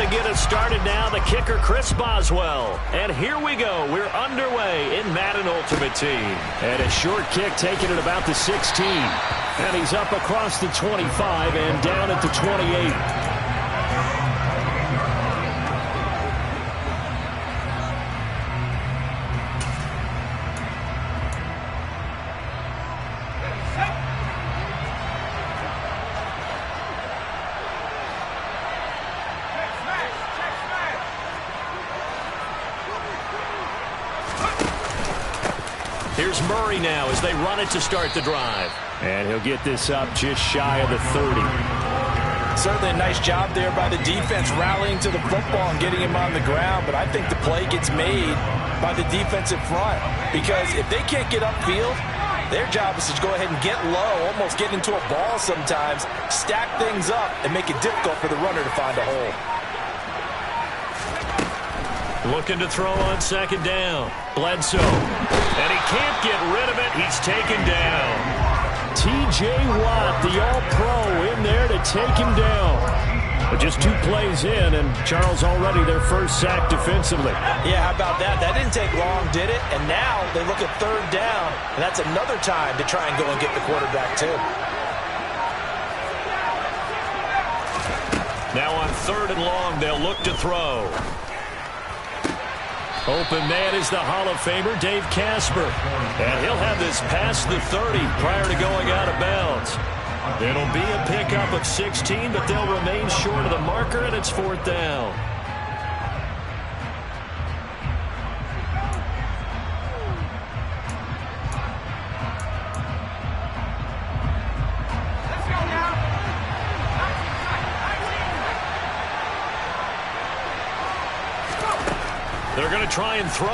to get us started now, the kicker, Chris Boswell. And here we go. We're underway in Madden Ultimate Team. And a short kick taken at about the 16. And he's up across the 25 and down at the 28. Here's Murray now as they run it to start the drive. And he'll get this up just shy of the 30. Certainly a nice job there by the defense rallying to the football and getting him on the ground. But I think the play gets made by the defensive front. Because if they can't get upfield, their job is to go ahead and get low, almost get into a ball sometimes, stack things up, and make it difficult for the runner to find a hole. Looking to throw on second down. Bledsoe. And he can't get rid of it. He's taken down. T.J. Watt, the All-Pro, in there to take him down. But just 2 plays in, and Charles already their first sack defensively. Yeah, how about that? That didn't take long, did it? And now they look at third down, and that's another time to try and go and get the quarterback, too. Now on 3rd and long, they'll look to throw. Open man is the Hall of Famer, Dave Casper. And he'll have this past the 30 prior to going out of bounds. It'll be a pickup of 16, but they'll remain short of the marker, and it's 4th down. They're going to try and throw.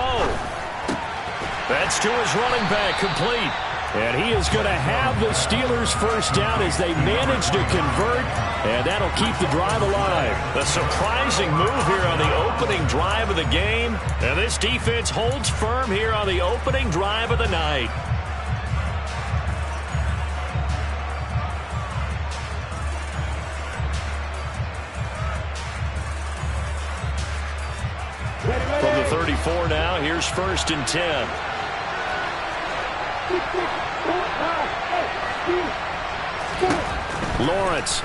That's to his running back, complete. And he is going to have the Steelers first down as they manage to convert, and that'll keep the drive alive. A surprising move here on the opening drive of the game, and this defense holds firm here on the opening drive of the night. From the 34 now, here's 1st and 10. Lawrence.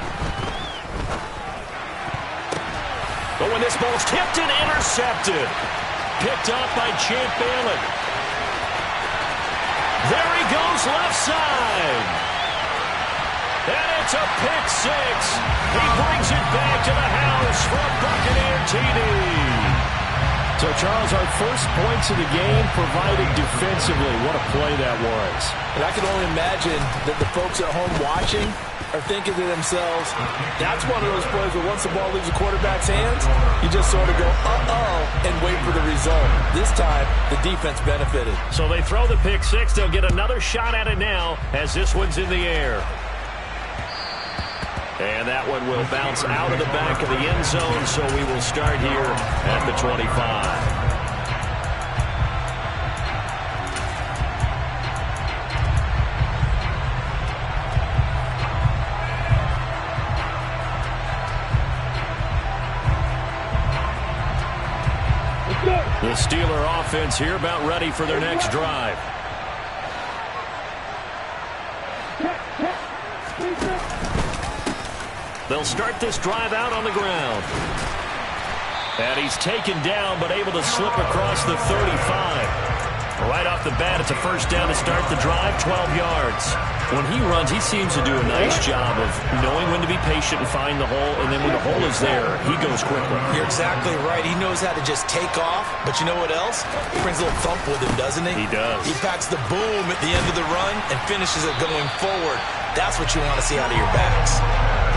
But when this ball's tipped and intercepted, picked up by Champ Bailey. There he goes, left side. And it's a pick 6. He brings it back to the house for a Buccaneer TD. So, Charles, our first points of the game provided defensively. What a play that was. And I can only imagine that the folks at home watching are thinking to themselves, that's one of those plays where once the ball leaves the quarterback's hands, you just sort of go, uh-oh, and wait for the result. This time, the defense benefited. So they throw the pick 6. They'll get another shot at it now as this one's in the air. And that one will bounce out of the back of the end zone, so we will start here at the 25. The Steeler offense here about ready for their next drive. They'll start this drive out on the ground. And he's taken down, but able to slip across the 35. Right off the bat, it's a first down to start the drive, 12 yards. When he runs, he seems to do a nice job of knowing when to be patient and find the hole, and then when the hole is there, he goes quickly. You're exactly right. He knows how to just take off, but you know what else? He brings a little thump with him, doesn't he? He does. He packs the boom at the end of the run and finishes it going forward. That's what you want to see out of your backs.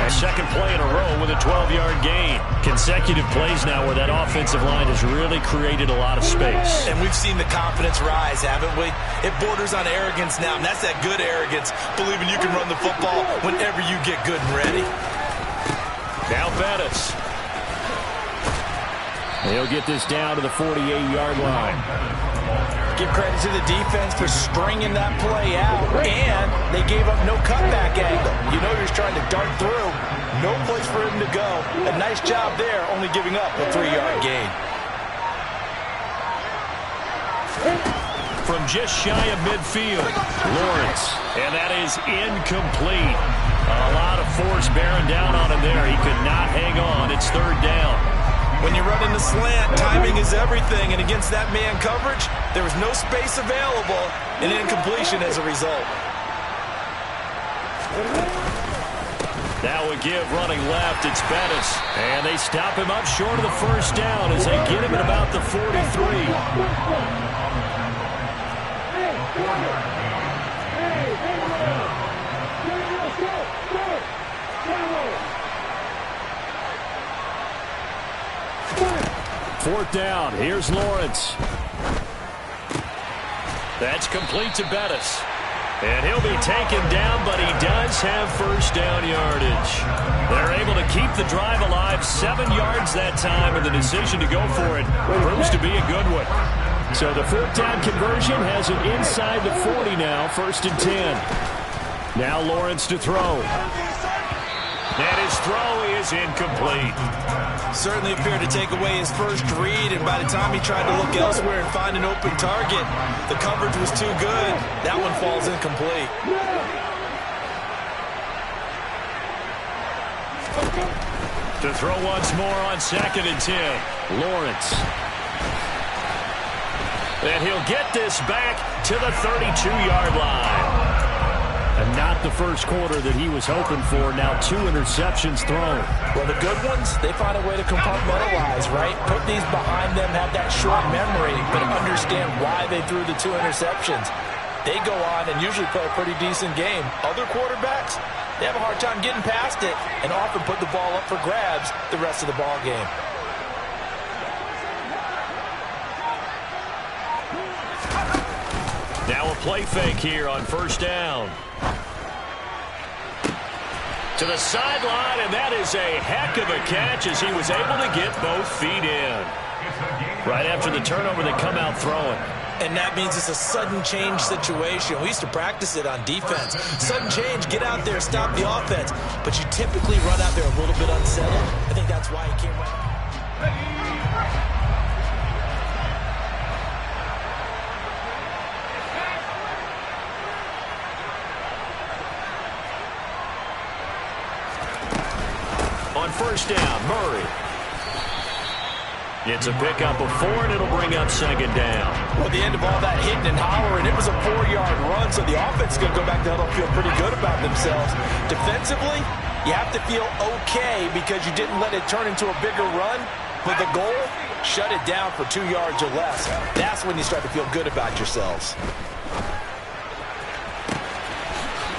And second play in a row with a 12-yard gain. Consecutive plays now where that offensive line has really created a lot of space. And we've seen the confidence rise, haven't we? It borders on arrogance now, and that's that good arrogance, believing you can run the football whenever you get good and ready. Now Bettis. He'll get this down to the 48-yard line. Give credit to the defense for stringing that play out, and they gave up no cutback angle. You know you're just trying to dart through. No place for him to go. A nice job there, only giving up a 3-yard gain. From just shy of midfield, Lawrence, and that is incomplete. A lot of force bearing down on him there. He could not hang on. It's 3rd down. When you run in the slant, timing is everything, and against that man coverage, there was no space available, and incompletion as a result. That would give running left. It's Bettis, and they stop him up short of the 1st down as they get him at about the 43. 4th down. Here's Lawrence. That's complete to Bettis. And he'll be taken down, but he does have 1st down yardage. They're able to keep the drive alive, 7 yards that time, and the decision to go for it proves to be a good one. So the 4th down conversion has it inside the 40 now, 1st and 10. Now Lawrence to throw. And his throw is incomplete. Certainly appeared to take away his first read, and by the time he tried to look elsewhere and find an open target, the coverage was too good. That one falls incomplete. To throw once more on 2nd and 10. Lawrence. And he'll get this back to the 32-yard line. And not the first quarter that he was hoping for. Now 2 interceptions thrown. Well, the good ones, they find a way to compartmentalize, right? Put these behind them, have that short memory, but understand why they threw the 2 interceptions. They go on and usually play a pretty decent game. Other quarterbacks, they have a hard time getting past it and often put the ball up for grabs the rest of the ball game. Now a play fake here on 1st down. To the sideline, and that is a heck of a catch as he was able to get both feet in. Right after the turnover, they come out throwing. And that means it's a sudden change situation. We used to practice it on defense. Sudden change, get out there, stop the offense. But you typically run out there a little bit unsettled. I think that's why he came right. On 1st down, Murray. It's a pickup of 4, and it'll bring up 2nd down. Well, at the end of all that hitting and hollering, it was a 4-yard run, so the offense is going to go back to huddle, feel pretty good about themselves. Defensively, you have to feel okay because you didn't let it turn into a bigger run. But the goal, shut it down for 2 yards or less. That's when you start to feel good about yourselves.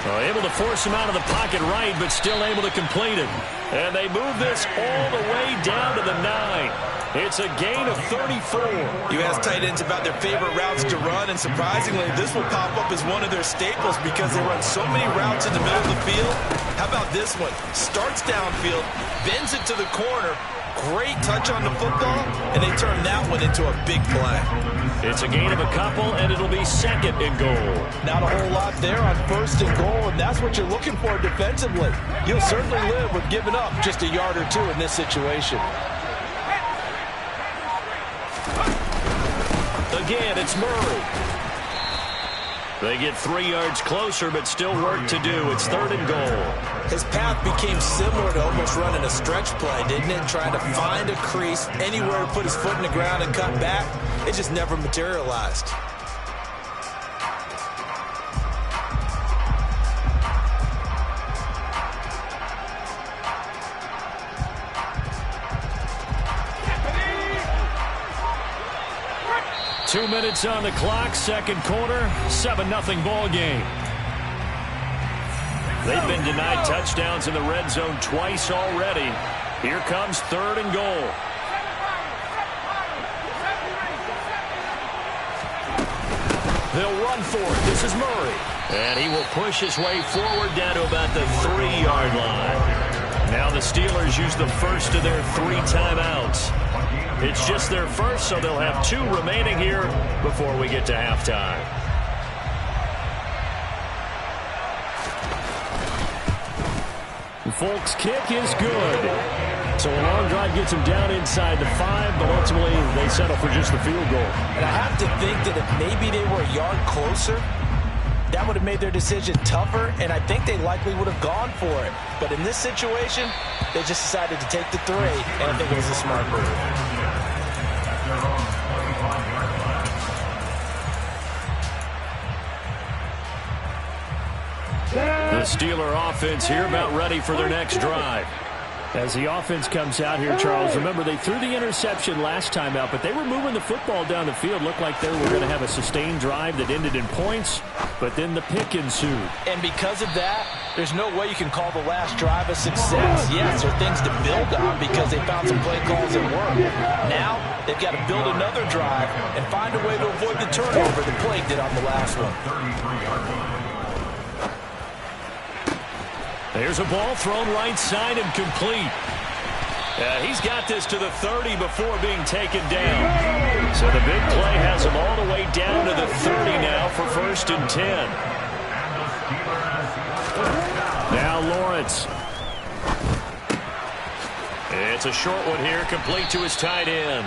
Able to force him out of the pocket right, but still able to complete it. And they move this all the way down to the 9. It's a gain of 34. You ask tight ends about their favorite routes to run, and surprisingly, this will pop up as one of their staples because they run so many routes in the middle of the field. How about this one? Starts downfield, bends it to the corner, great touch on the football, and they turn that one into a big play. It's a gain of a couple, and it'll be 2nd and goal. Not a whole lot there on 1st and goal, and that's what you're looking for defensively. You'll certainly live with giving up just a yard or 2 in this situation. Again, it's Murray. They get 3 yards closer, but still work to do. It's 3rd and goal. His path became similar to almost running a stretch play, didn't it? Trying to find a crease, anywhere to put his foot in the ground and cut back. It just never materialized. Two minutes on the clock, 2nd quarter, 7-0 ball game. They've been denied touchdowns in the red zone twice already. Here comes 3rd and goal. They'll run for it. This is Murray. And he will push his way forward down to about the 3-yard line. Now the Steelers use the first of their 3 timeouts. It's just their first, so they'll have 2 remaining here before we get to halftime. The Folks kick is good. So a long drive gets them down inside the 5, but ultimately they settle for just the field goal. And I have to think that if maybe they were a yard closer, that would have made their decision tougher, and I think they likely would have gone for it. But in this situation, they just decided to take the 3, and I think it was a smart move. The Steeler offense here about ready for their next drive. As the offense comes out here, Charles, remember they threw the interception last time out, but they were moving the football down the field. Looked like they were going to have a sustained drive that ended in points, but then the pick ensued. And because of that, there's no way you can call the last drive a success. Yes, there are things to build on because they found some play calls that work. Now, they've got to build another drive and find a way to avoid the turnover the play did on the last one. There's a ball thrown right side and complete. He's got this to the 30 before being taken down. So the big play has him all the way down to the 30 now for 1st and 10. Now Lawrence. It's a short one here, complete to his tight end.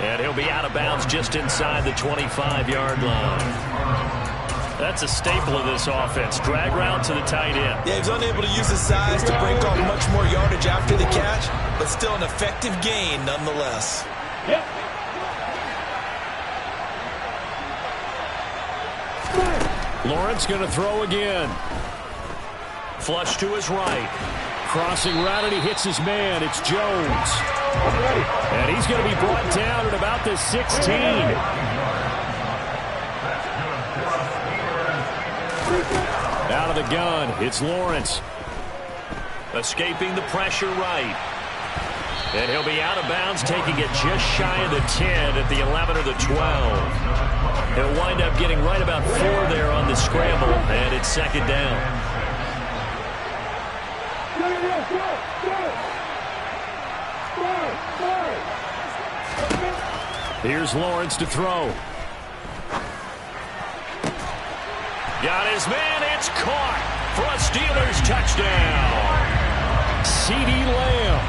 And he'll be out of bounds just inside the 25-yard line. That's a staple of this offense. Drag route to the tight end. Yeah, he's unable to use his size to break off much more yardage after the catch, but still an effective gain nonetheless. Yep. Lawrence going to throw again. Flush to his right. Crossing route, and he hits his man. It's Jones. And he's going to be brought down at about the 16. Out of the gun, it's Lawrence. Escaping the pressure right. And he'll be out of bounds, taking it just shy of the 10 at the 11 or the 12. He'll wind up getting right about 4 there on the scramble, and it's 2nd down. Here's Lawrence to throw. Got his man, it's caught for a Steelers touchdown. CeeDee Lamb,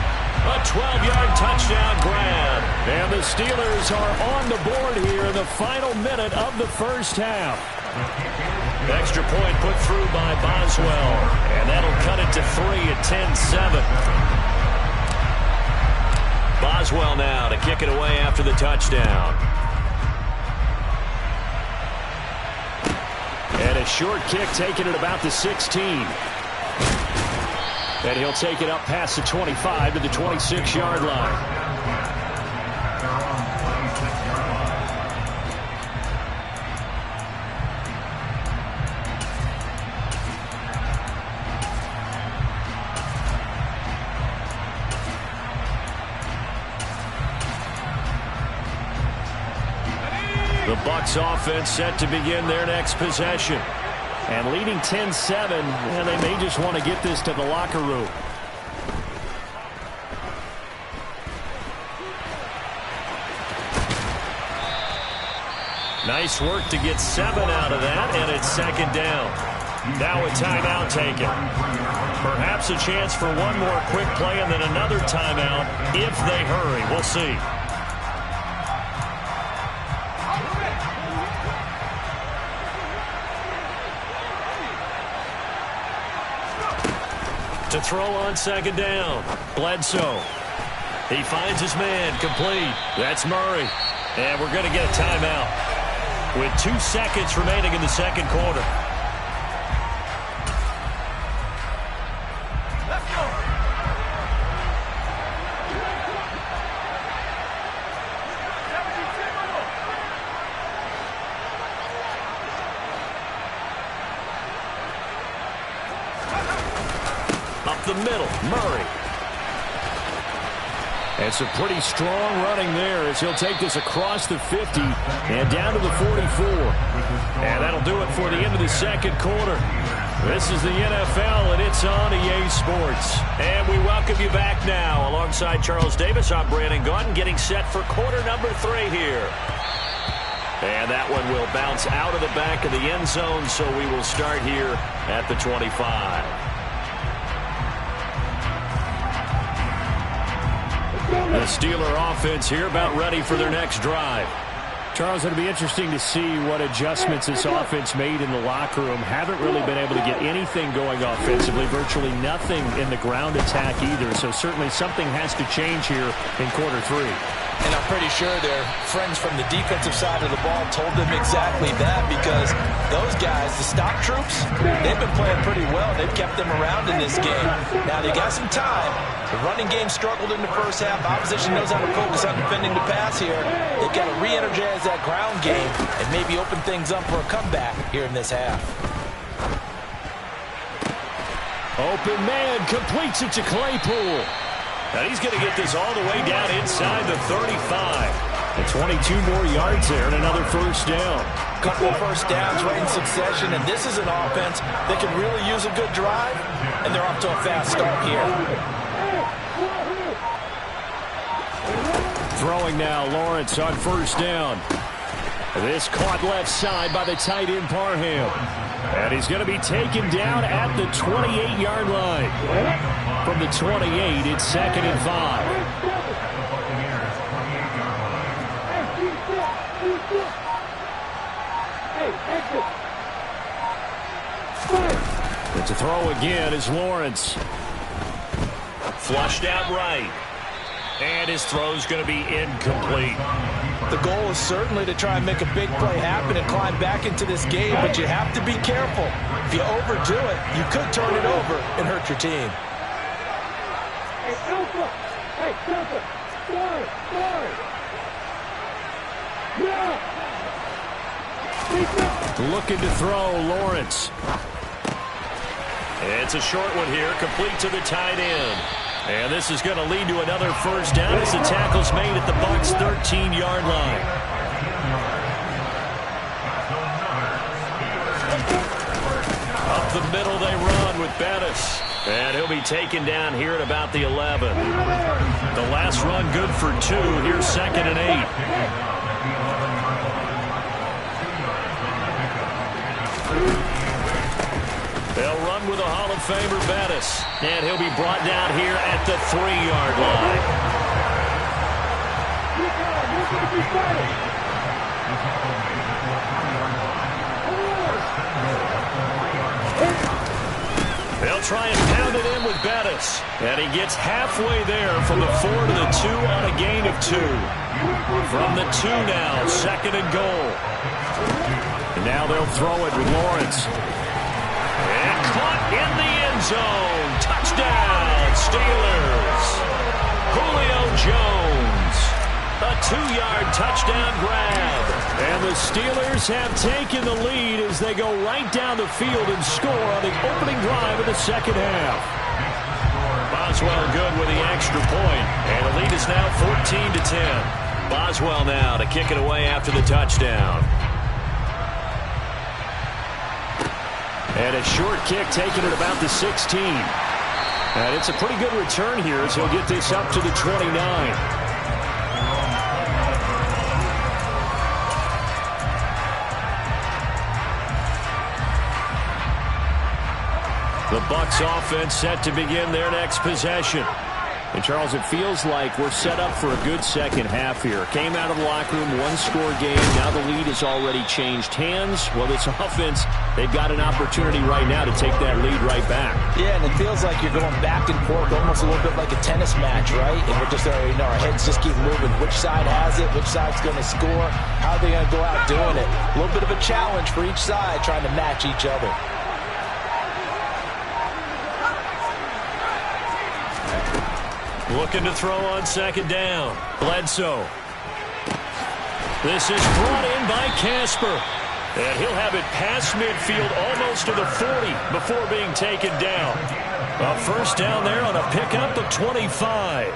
a 12-yard touchdown grab. And the Steelers are on the board here in the final minute of the first half. Extra point put through by Boswell, and that'll cut it to 3 at 10-7. Boswell now to kick it away after the touchdown. And a short kick taken at about the 16. And he'll take it up past the 25 to the 26-yard line. The Bucs offense set to begin their next possession. And leading 10-7, and they may just want to get this to the locker room. Nice work to get 7 out of that, and it's 2nd down. Now a timeout taken. Perhaps a chance for one more quick play and then another timeout if they hurry. We'll see. To throw on 2nd down. Bledsoe. He finds his man, complete. That's Murray. And we're going to get a timeout with 2 seconds remaining in the 2nd quarter. Let's go. Up the middle, Murray. And some pretty strong running there as he'll take this across the 50 and down to the 44. And that'll do it for the end of the 2nd quarter. This is the NFL, and it's on EA Sports. And we welcome you back now. Alongside Charles Davis, I'm Brandon Gaudin, getting set for quarter number 3 here. And that one will bounce out of the back of the end zone, so we will start here at the 25. The Steeler offense here about ready for their next drive. Charles, it'll be interesting to see what adjustments this offense made in the locker room. Haven't really been able to get anything going offensively, virtually nothing in the ground attack either. So certainly something has to change here in quarter 3. And I'm pretty sure their friends from the defensive side of the ball told them exactly that, because those guys, the stop troops, they've been playing pretty well. They've kept them around in this game. Now, they got some time. The running game struggled in the first half. Opposition knows how to focus on defending the pass here. They've got to re-energize that ground game and maybe open things up for a comeback here in this half. Open man completes it to Claypool. And he's going to get this all the way down inside the 35. And 22 more yards there and another first down. Couple of first downs right in succession, and this is an offense that can really use a good drive, and they're off to a fast start here. Throwing now, Lawrence on first down. This caught left side by the tight end Parham. And he's going to be taken down at the 28-yard line. From the 28, it's 2nd and 5. And to throw again is Lawrence. Flushed out right. And his throw's going to be incomplete. The goal is certainly to try and make a big play happen and climb back into this game, but you have to be careful. If you overdo it, you could turn it over and hurt your team. Looking to throw, Lawrence. It's a short one here, complete to the tight end. And this is going to lead to another first down as the tackle's made at the Bucs' 13-yard line. Up the middle they run with Bettis. And he'll be taken down here at about the 11. The last run good for 2. Here's 2nd and 8. They'll run with a Hall of Famer, Bettis. And he'll be brought down here at the 3-yard line. They'll try and pound it in with Bettis. And he gets halfway there from the 4 to the 2 on a gain of 2. From the 2 now, 2nd and goal. And now they'll throw it with Lawrence. And caught in the end zone. Touchdown, Steelers. Julio Jones. A 2-yard touchdown grab. And the Steelers have taken the lead as they go right down the field and score on the opening drive of the second half. Boswell good with the extra point. And the lead is now 14-10. Boswell now to kick it away after the touchdown. And a short kick taken at about the 16. And it's a pretty good return here as he'll get this up to the 29. The Bucs offense set to begin their next possession. And, Charles, it feels like we're set up for a good second half here. Came out of the locker room, one-score game. Now the lead has already changed hands. Well, this offense, they've got an opportunity right now to take that lead right back. Yeah, and it feels like you're going back and forth, almost a little bit like a tennis match, right? And we're just, our heads just keep moving. Which side has it? Which side's going to score? How are they going to go out doing it? A little bit of a challenge for each side, trying to match each other. Looking to throw on second down. Bledsoe. This is brought in by Casper. And he'll have it past midfield almost to the 40 before being taken down. A first down there on a pickup of 25.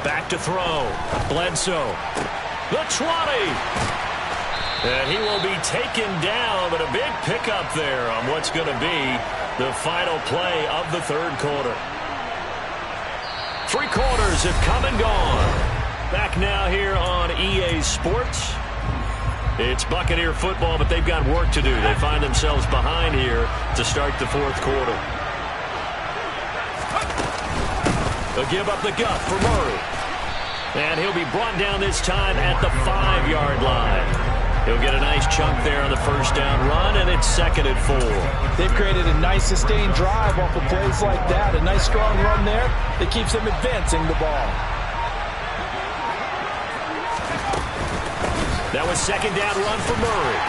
Back to throw. Bledsoe. The 20. And he will be taken down, but a big pickup there on what's going to be the final play of the third quarter. 3 quarters have come and gone. Back now here on EA Sports. It's Buccaneer football, but they've got work to do. They find themselves behind here to start the fourth quarter. They'll give up the gut for Murray. And he'll be brought down this time at the 5-yard line. He'll get a nice chunk there on the first down run, and it's 2nd and 4. They've created a nice sustained drive off of plays like that. A nice strong run there that keeps them advancing the ball. That was 2nd down run for Murray.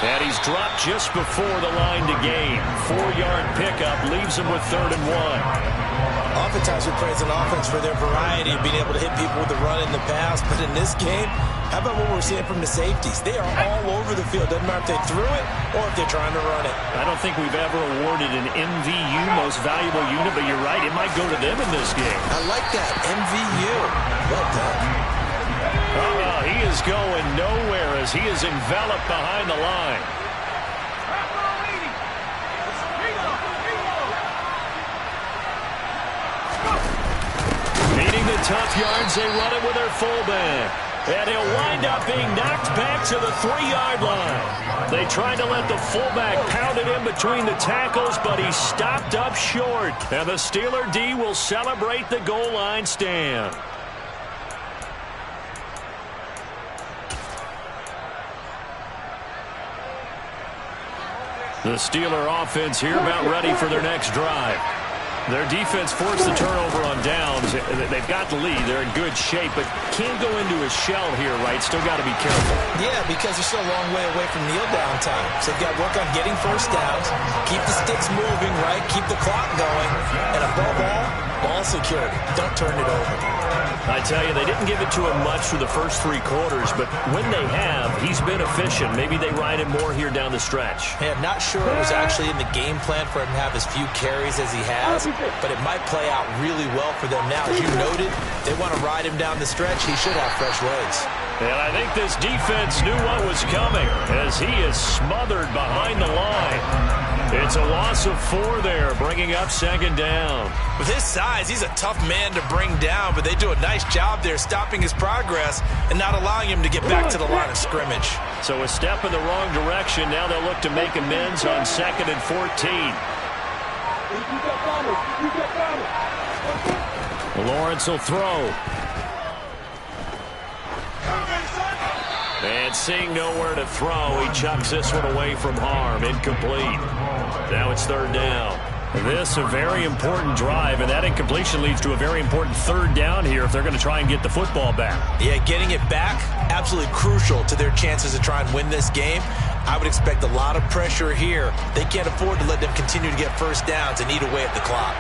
And he's dropped just before the line to gain. 4-yard pickup leaves him with 3rd and 1. Oftentimes we praise an offense for their variety of being able to hit people with the run in the pass. But in this game, how about what we're seeing from the safeties? They are all over the field. Doesn't matter if they threw it or if they're trying to run it. I don't think we've ever awarded an MVU, most valuable unit, but you're right, it might go to them in this game. I like that, MVU. Well done. He is going nowhere as he is enveloped behind the line. Needing the tough yards, they run it with their fullback. And he'll wind up being knocked back to the 3-yard line. They tried to let the fullback pound it in between the tackles, but he stopped up short. And the Steeler D will celebrate the goal line stand. The Steeler offense here about ready for their next drive. Their defense forced the turnover on downs. They've got the lead. They're in good shape, but can't go into a shell here, right? Still got to be careful. Yeah, because they're still a long way away from kneel down time. So they've got to work on getting first downs, keep the sticks moving, right? Keep the clock going. And above all, ball security. Don't turn it over. I tell you, they didn't give it to him much through the first 3 quarters, but when they have, he's been efficient. Maybe they ride him more here down the stretch. Yeah, I'm not sure it was actually in the game plan for him to have as few carries as he has, but it might play out really well for them now. As you noted, they want to ride him down the stretch. He should have fresh legs. And I think this defense knew what was coming as he is smothered behind the line. It's a loss of 4 there, bringing up 2nd down. With his size, he's a tough man to bring down, but they do a nice job there stopping his progress and not allowing him to get back to the line of scrimmage. So a step in the wrong direction. Now they'll look to make amends on 2nd and 14. Lawrence will throw. And seeing nowhere to throw, he chucks this one away from harm. Incomplete. Now it's 3rd down. This a very important drive, and that incompletion leads to a very important 3rd down here if they're going to try and get the football back. Yeah, getting it back, absolutely crucial to their chances to try and win this game. I would expect a lot of pressure here. They can't afford to let them continue to get first downs and eat away at the clock.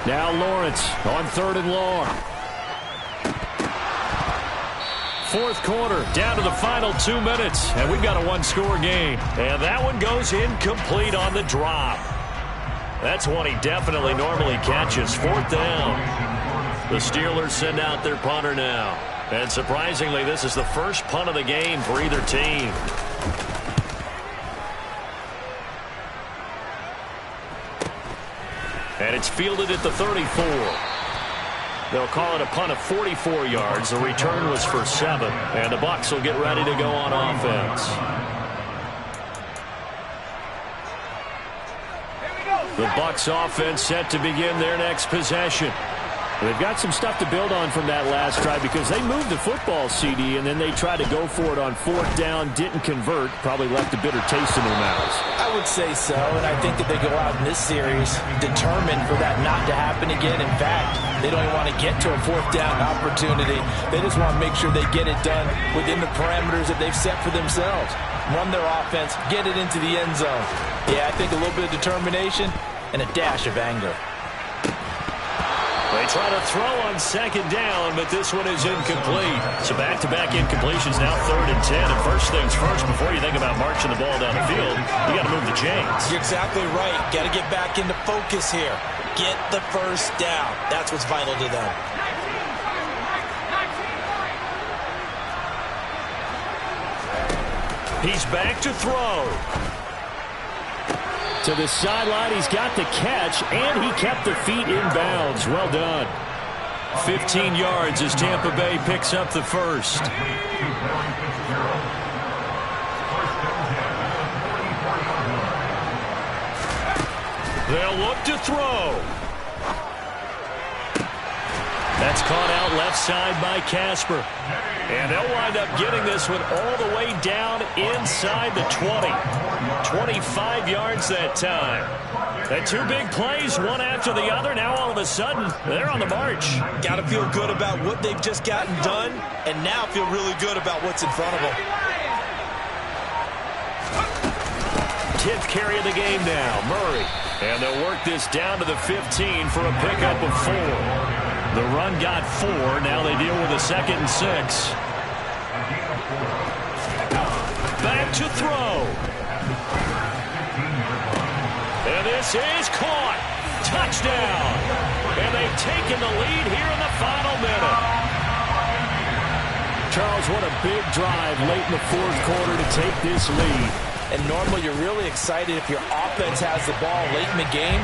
Now Lawrence on 3rd and long. 4th quarter, down to the final 2 minutes, and we've got a 1-score game. And that one goes incomplete on the drop. That's one he definitely normally catches. 4th down. The Steelers send out their punter now. And surprisingly, this is the first punt of the game for either team. And it's fielded at the 34. They'll call it a punt of 44 yards. The return was for 7. And the Bucs will get ready to go on offense. The Bucs offense set to begin their next possession. They've got some stuff to build on from that last drive because they moved the football, CD, and then they tried to go for it on 4th down, didn't convert, probably left a bitter taste in their mouths. I would say so, and I think that they go out in this series determined for that not to happen again. In fact, they don't even want to get to a 4th down opportunity. They just want to make sure they get it done within the parameters that they've set for themselves. Run their offense, get it into the end zone. Yeah, I think a little bit of determination and a dash of anger. They try to throw on second down, but this one is incomplete. So back-to-back incompletions, now 3rd and 10. And first things first, before you think about marching the ball down the field, you got to move the chains. You're exactly right. Got to get back into focus here. Get the first down. That's what's vital to them. He's back to throw. To the sideline, he's got the catch, and he kept the feet in bounds. Well done. 15 yards as Tampa Bay picks up the first. They'll look to throw. That's caught out left side by Casper. And they'll wind up getting this one all the way down inside the 20. 25 yards that time. And 2 big plays, one after the other. Now all of a sudden, they're on the march. Got to feel good about what they've just gotten done, and now feel really good about what's in front of them. 10th carry of the game now, Murray. And they'll work this down to the 15 for a pickup of 4. The run got 4. Now they deal with a 2nd and 6. Back to throw. And this is caught. Touchdown. And they've taken the lead here in the final minute. Charles, what a big drive late in the 4th quarter to take this lead. And normally you're really excited if your offense has the ball late in the game.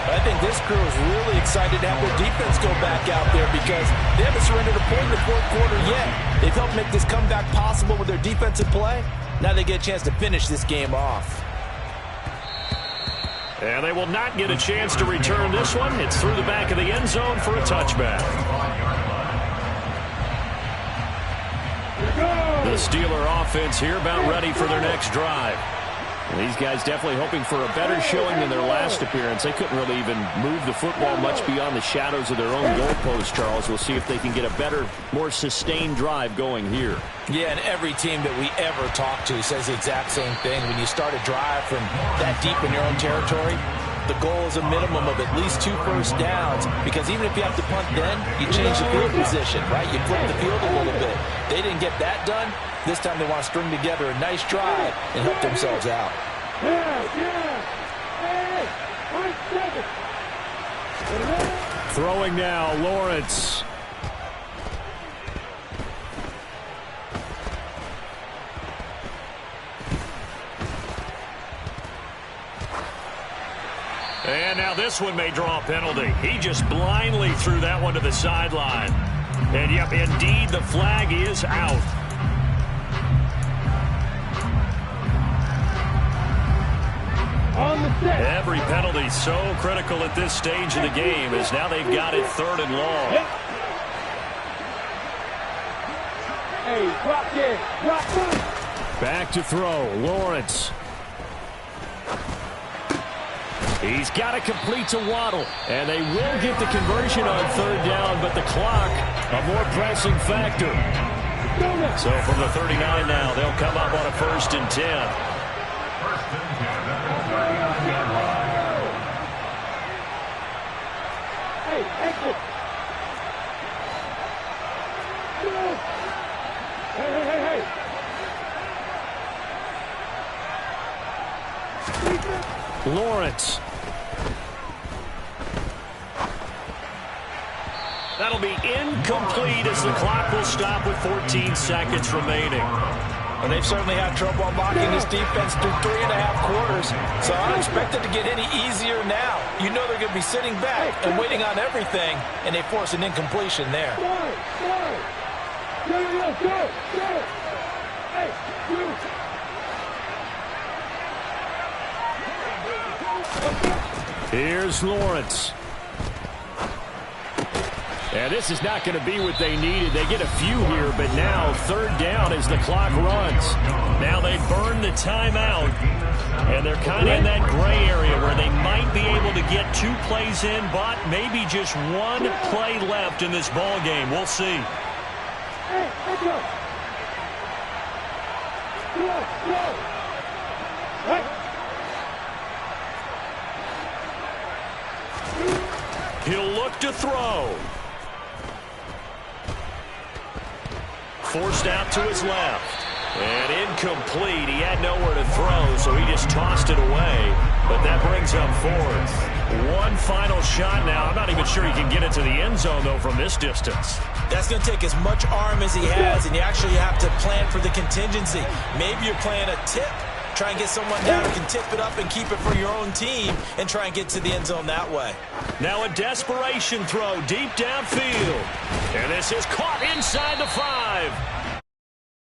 But I think this crew is really excited to have their defense go back out there because they haven't surrendered a point in the 4th quarter yet. They've helped make this comeback possible with their defensive play. Now they get a chance to finish this game off. And they will not get a chance to return this one. It's through the back of the end zone for a touchback. The Steeler offense here about ready for their next drive. And these guys definitely hoping for a better showing than their last appearance. They couldn't really even move the football much beyond the shadows of their own goalpost, Charles. We'll see if they can get a better, more sustained drive going here. Yeah, and every team that we ever talk to says the exact same thing. When you start a drive from that deep in your own territory, the goal is a minimum of at least 2 first downs, because even if you have to punt then, you change the field position, right? You flip the field a little bit. They didn't get that done. This time they want to string together a nice drive and help themselves out. Throwing now, Lawrence. And now this one may draw a penalty. He just blindly threw that one to the sideline. And yep, indeed, the flag is out. Every penalty so critical at this stage of the game, as now they've got it 3rd and long. Back to throw, Lawrence. He's got to complete to Waddle, and they will get the conversion on 3rd down, but the clock, a more pressing factor. So from the 39 now, they'll come up on a 1st and 10. Lawrence. That'll be incomplete as the clock will stop with 14 seconds remaining. And they've certainly had trouble unlocking this defense through 3.5 quarters. So I don't expect it to get any easier now. You know they're going to be sitting back and waiting on everything, and they force an incompletion there. Here's Lawrence. And this is not going to be what they needed. They get a few here, but now 3rd down as the clock runs. Now they burn the timeout, and they're kind of in that gray area where they might be able to get 2 plays in, but maybe just 1 play left in this ball game. We'll see. He'll look look to throw. Forced out to his left. And incomplete. He had nowhere to throw, so he just tossed it away. But that brings up fourth. One final shot now. I'm not even sure he can get it to the end zone, though, from this distance. That's going to take as much arm as he has, and you actually have to plan for the contingency. Maybe you're playing a tip. Try and get someone down who can tip it up and keep it for your own team and try and get to the end zone that way. Now a desperation throw deep downfield. And this is caught inside the 5.